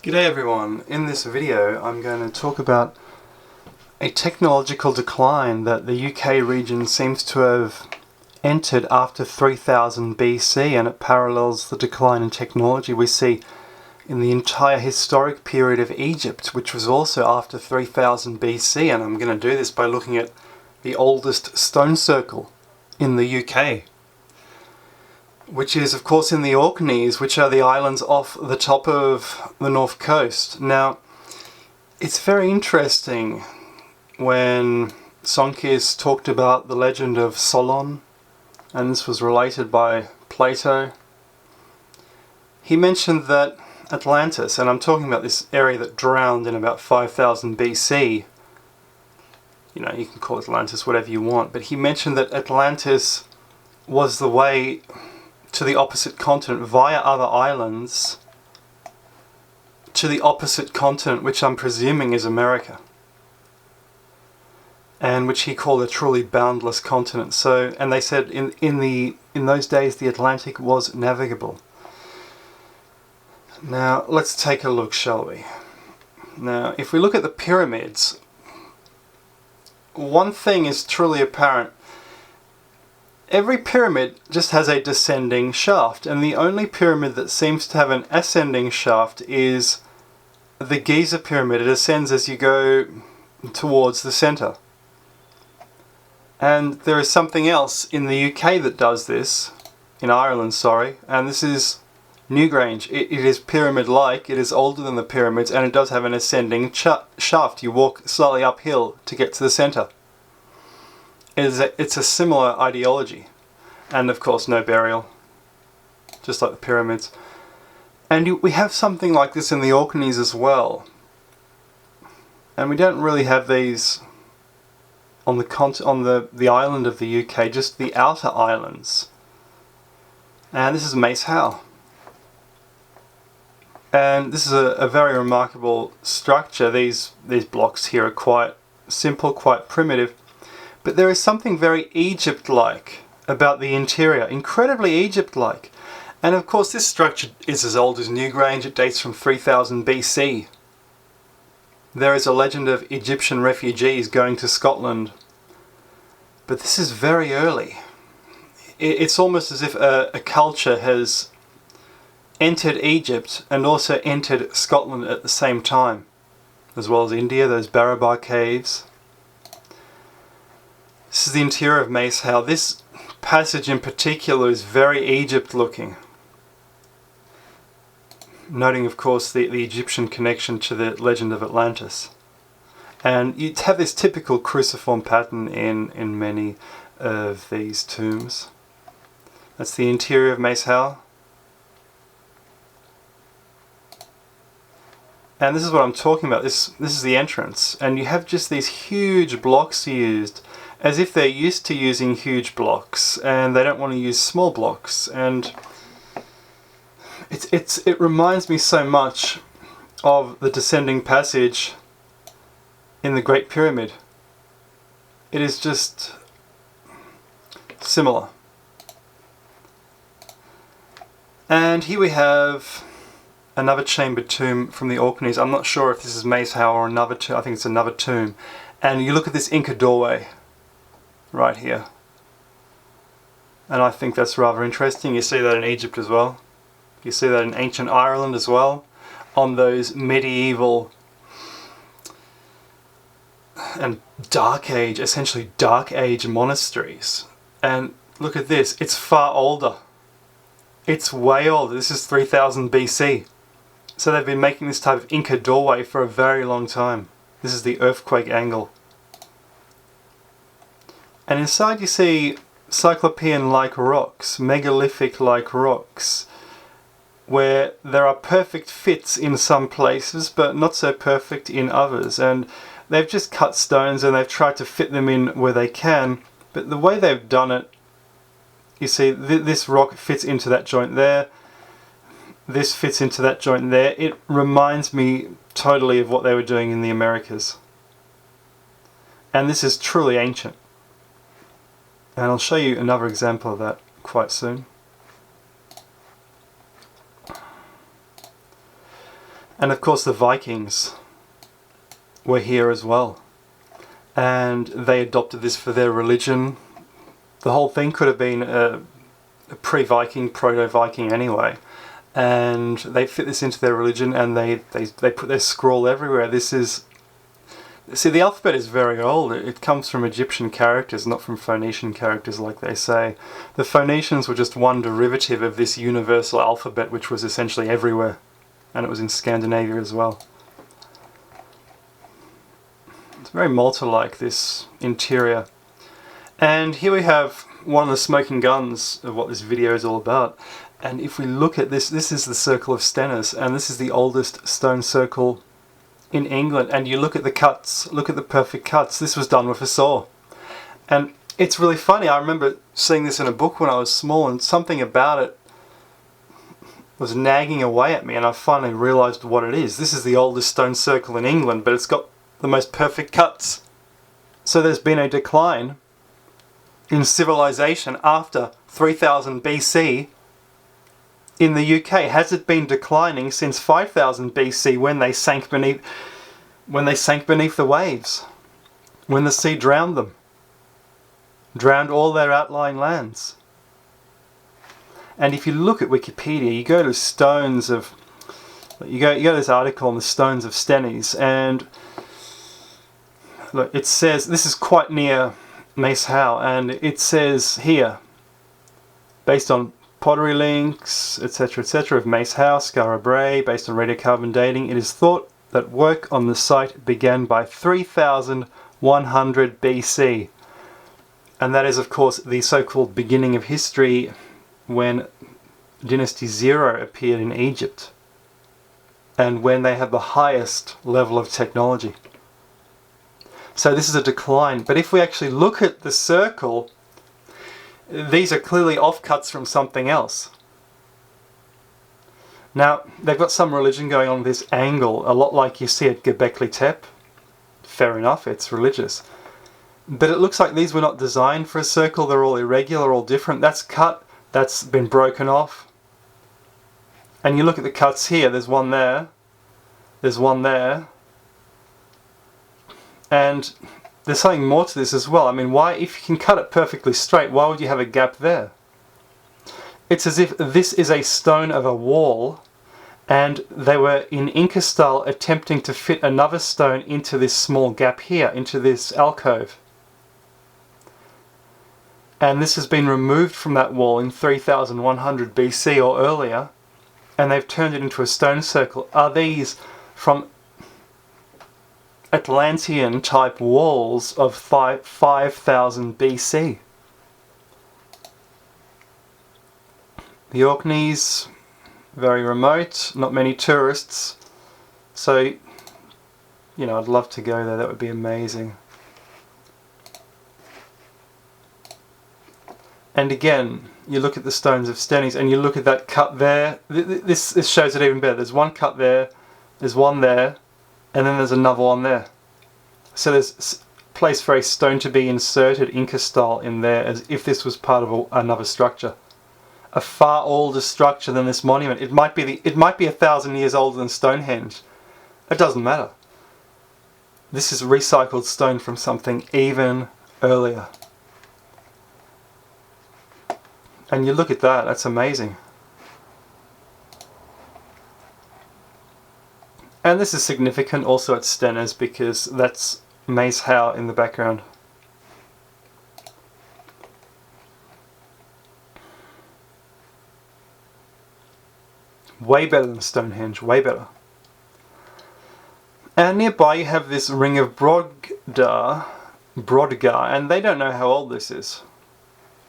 G'day everyone, in this video I'm going to talk about a technological decline that the UK region seems to have entered after 3000 BC, and it parallels the decline in technology we see in the entire historic period of Egypt, which was also after 3000 BC, and I'm going to do this by looking at the oldest stone circle in the UK, which is of course in the Orkneys, which are the islands off the top of the north coast. Now, it's very interesting when Sonkis talked about the legend of Solon, and this was related by Plato. He mentioned that Atlantis, and I'm talking about this area that drowned in about 5000 BC, you know, you can call it Atlantis whatever you want, but he mentioned that Atlantis was the way to the opposite continent via other islands to the opposite continent, which I'm presuming is America, and which he called a truly boundless continent. So, and they said in those days the Atlantic was navigable. Now let's take a look, shall we? Now, if we look at the pyramids, one thing is truly apparent. Every pyramid just has a descending shaft, and the only pyramid that seems to have an ascending shaft is the Giza pyramid. It ascends as you go towards the centre. And there is something else in the UK that does this, in Ireland, sorry, and this is Newgrange. It is pyramid-like, it is older than the pyramids, and it does have an ascending shaft. You walk slightly uphill to get to the centre. It's a similar ideology, and of course no burial, just like the pyramids. And we have something like this in the Orkneys as well, and we don't really have these on the island of the UK, just the outer islands. And this is Mace Howe, and this is a very remarkable structure. These blocks here are quite simple, quite primitive. But there is something very Egypt-like about the interior, incredibly Egypt-like. And of course this structure is as old as Newgrange. It dates from 3000 BC. There is a legend of Egyptian refugees going to Scotland. But this is very early. It's almost as if a culture has entered Egypt and also entered Scotland at the same time, as well as India, those Barabar caves. This is the interior of Mace Howe. This passage in particular is very Egypt looking. Noting of course the Egyptian connection to the legend of Atlantis. And you have this typical cruciform pattern in many of these tombs. That's the interior of Mace Howe. And this is what I'm talking about. This is the entrance. And you have just these huge blocks used, as if they're used to using huge blocks and they don't want to use small blocks. And it reminds me so much of the descending passage in the Great Pyramid. It is just similar. And here we have another chambered tomb from the Orkneys. I'm not sure if this is Mace Howe or another tomb. I think it's another tomb. And you look at this Inca doorway right here, and I think that's rather interesting. You see that in Egypt as well. You see that in ancient Ireland as well, on those medieval and Dark Age, essentially Dark Age monasteries. And look at this, it's far older. It's way older. This is 3000 BC. So they've been making this type of Inca doorway for a very long time. This is the earthquake angle. And inside you see Cyclopean-like rocks, megalithic-like rocks, where there are perfect fits in some places, but not so perfect in others. And they've just cut stones and they've tried to fit them in where they can, but the way they've done it, you see this rock fits into that joint there, this fits into that joint there. It reminds me totally of what they were doing in the Americas. And this is truly ancient. And I'll show you another example of that quite soon. And of course the Vikings were here as well. And they adopted this for their religion. The whole thing could have been a pre-Viking, proto-Viking anyway. And they fit this into their religion, and they put their scroll everywhere. This is... See, the alphabet is very old. It comes from Egyptian characters, not from Phoenician characters like they say. The Phoenicians were just one derivative of this universal alphabet, which was essentially everywhere. And it was in Scandinavia as well. It's very Malta-like, this interior. And here we have one of the smoking guns of what this video is all about. And if we look at this, this is the circle of Stenness, and this is the oldest stone circle in England. And you look at the cuts, look at the perfect cuts. This was done with a saw. And it's really funny. I remember seeing this in a book when I was small, and something about it was nagging away at me, and I finally realised what it is. This is the oldest stone circle in England, but it's got the most perfect cuts. So there's been a decline in civilization after 3000 BC in the UK. Has it been declining since 5000 BC when they sank beneath the waves, when the sea drowned them, drowned all their outlying lands? And if you look at Wikipedia, you go to you go to this article on the stones of Stenness, and look, it says this is quite near Mace Howe, and it says here, based on pottery links, etc., of Mace Howe, Skara Brae, based on radiocarbon dating, it is thought that work on the site began by 3100 BC. And that is, of course, the so-called beginning of history, when Dynasty Zero appeared in Egypt, and when they had the highest level of technology. So this is a decline. But if we actually look at the circle, these are clearly offcuts from something else. Now, they've got some religion going on with this angle, a lot like you see at Göbekli Tepe. Fair enough, it's religious. But it looks like these were not designed for a circle. They're all irregular, all different. That's cut, that's been broken off. And you look at the cuts here, there's one there, there's one there. And there's something more to this as well. I mean, why, if you can cut it perfectly straight, why would you have a gap there? It's as if this is a stone of a wall, and they were in Inca style attempting to fit another stone into this small gap here, into this alcove. And this has been removed from that wall in 3100 BC or earlier, and they've turned it into a stone circle. Are these from Atlantean type walls of 5000 BC? The Orkneys, very remote, not many tourists. So, you know, I'd love to go there, that would be amazing. And again, you look at the stones of Stenness and you look at that cut there. This shows it even better. There's one cut there, there's one there, and then there's another one there. So there's a place for a stone to be inserted Inca style in there, as if this was part of another structure. A far older structure than this monument. It might be 1,000 years older than Stonehenge. It doesn't matter. This is recycled stone from something even earlier. And you look at that, that's amazing. And this is significant also at Stenness because that's Mace Howe in the background. Way better than Stonehenge, way better. And nearby you have this ring of Brodgar, and they don't know how old this is.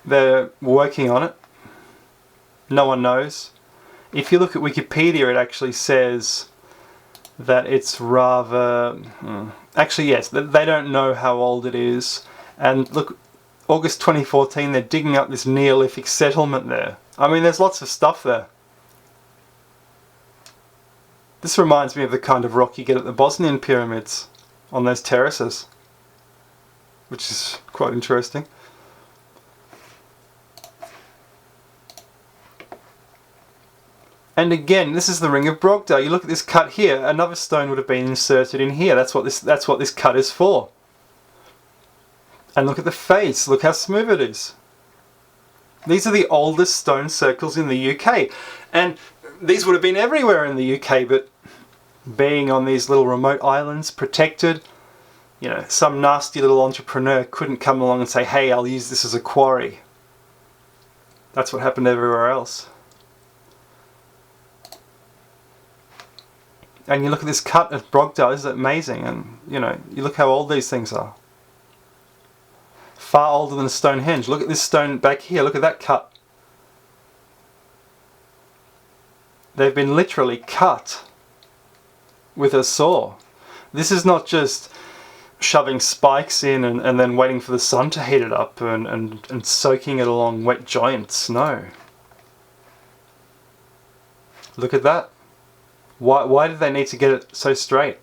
They're working on it. No one knows. If you look at Wikipedia, it actually says that it's rather... Actually, yes, they don't know how old it is. And look, August 2014, they're digging up this Neolithic settlement there. I mean, there's lots of stuff there. This reminds me of the kind of rock you get at the Bosnian pyramids on those terraces, which is quite interesting. And again, this is the Ring of Brodgar. You look at this cut here, another stone would have been inserted in here. That's what this cut is for. And look at the face, look how smooth it is. These are the oldest stone circles in the UK. And these would have been everywhere in the UK, but being on these little remote islands, protected, you know, some nasty little entrepreneur couldn't come along and say, hey, I'll use this as a quarry. That's what happened everywhere else. And you look at this cut of Brodgar, this is amazing. And, you know, you look how old these things are. Far older than Stonehenge. Look at this stone back here, look at that cut. They've been literally cut with a saw. This is not just shoving spikes in and then waiting for the sun to heat it up and soaking it along wet joints. No. Look at that. Why did they need to get it so straight?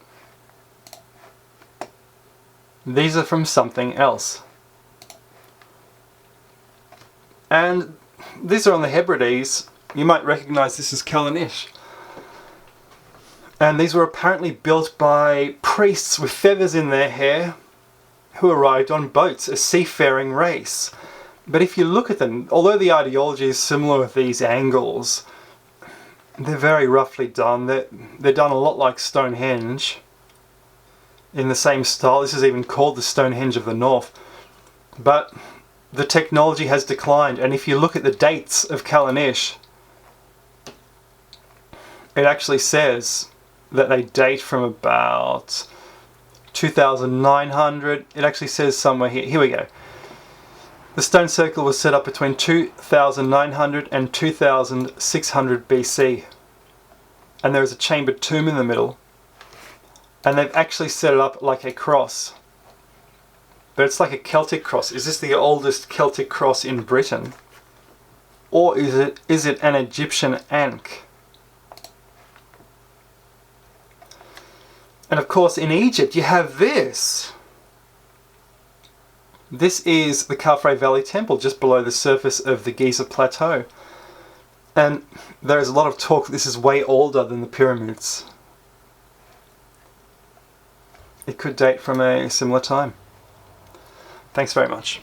These are from something else. And these are on the Hebrides. You might recognise this as Callanish. And these were apparently built by priests with feathers in their hair who arrived on boats, a seafaring race. But if you look at them, although the ideology is similar with these angles, they're very roughly done. They're done a lot like Stonehenge, in the same style. This is even called the Stonehenge of the North. But the technology has declined, and if you look at the dates of Callanish, it actually says that they date from about 2900. It actually says somewhere here. Here we go. The stone circle was set up between 2900 and 2600 BC. And there is a chambered tomb in the middle. And they've actually set it up like a cross. But it's like a Celtic cross. Is this the oldest Celtic cross in Britain? Or is it an Egyptian ankh? And of course in Egypt you have this. This is the Khafre Valley Temple just below the surface of the Giza Plateau. And there is a lot of talk that this is way older than the pyramids. It could date from a similar time. Thanks very much.